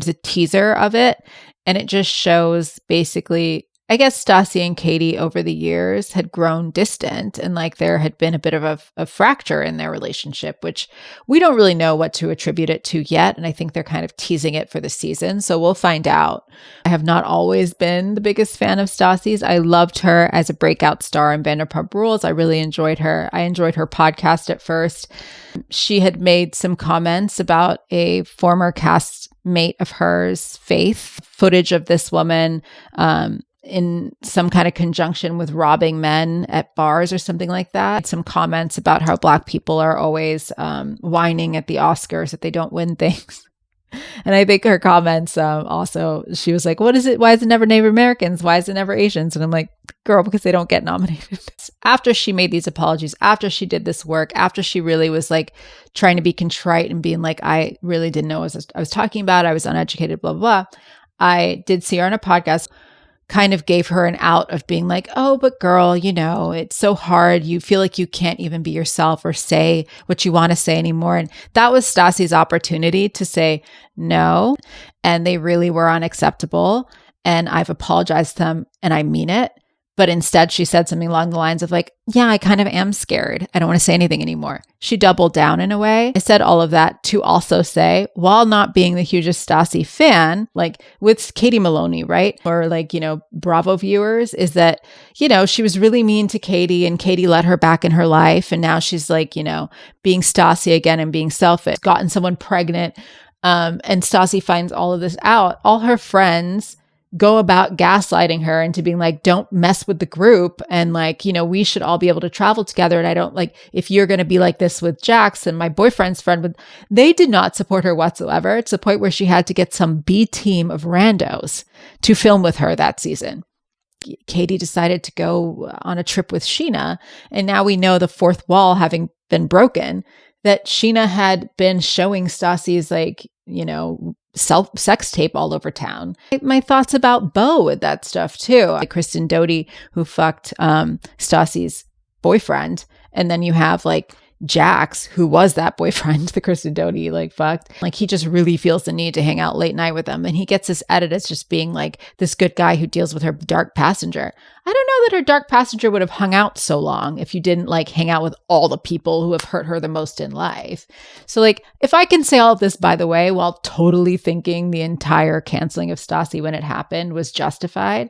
a teaser of it. And it just shows basically, I guess Stassi and Katie over the years had grown distant and like there had been a bit of a fracture in their relationship, which we don't really know what to attribute it to yet. And I think they're kind of teasing it for the season. So we'll find out. I have not always been the biggest fan of Stassi's. I loved her as a breakout star in Vanderpump Rules. I really enjoyed her. I enjoyed her podcast at first. She had made some comments about a former cast mate of hers, Faith, footage of this woman, in some kind of conjunction with robbing men at bars or something like that. Some comments about how Black people are always whining at the Oscars that they don't win things. And I think her comments also, she was like, what is it? Why is it never Native Americans? Why is it never Asians? And I'm like, girl, because they don't get nominated. After she made these apologies, after she did this work, after she really was like trying to be contrite and being like, I really didn't know what I was talking about. I was uneducated, blah, blah, blah. I did see her on a podcast, kind of gave her an out of being like, oh, but girl, you know, it's so hard. You feel like you can't even be yourself or say what you want to say anymore. And that was Stassi's opportunity to say no. And they really were unacceptable. And I've apologized to them and I mean it. But instead, she said something along the lines of like, yeah, I kind of am scared. I don't want to say anything anymore. She doubled down in a way. I said all of that to also say, while not being the hugest Stassi fan, like with Katie Maloney, right? Or like, you know, Bravo viewers, is that, you know, she was really mean to Katie and Katie let her back in her life. And now she's like, you know, being Stassi again and being selfish, gotten someone pregnant. And Stassi finds all of this out. All her friends go about gaslighting her into being like, don't mess with the group. And like, you know, we should all be able to travel together. And I don't like, if you're going to be like this with Jax and my boyfriend's friend, they did not support her whatsoever. It's a point where she had to get some B team of randos to film with her that season. Katie decided to go on a trip with Sheena. And now we know, the fourth wall having been broken, that Sheena had been showing Stassi's like, you know, sex tape all over town. My thoughts about Beau with that stuff too. Like Kristen Doty, who fucked Stassi's boyfriend. And then you have like Jax, who was that boyfriend, the Kristen Doty like fucked. Like he just really feels the need to hang out late night with them. And he gets this edit as just being like this good guy who deals with her dark passenger. I don't know that her dark passenger would have hung out so long if you didn't like hang out with all the people who have hurt her the most in life. So like, if I can say all of this, by the way, while totally thinking the entire canceling of Stassi when it happened was justified,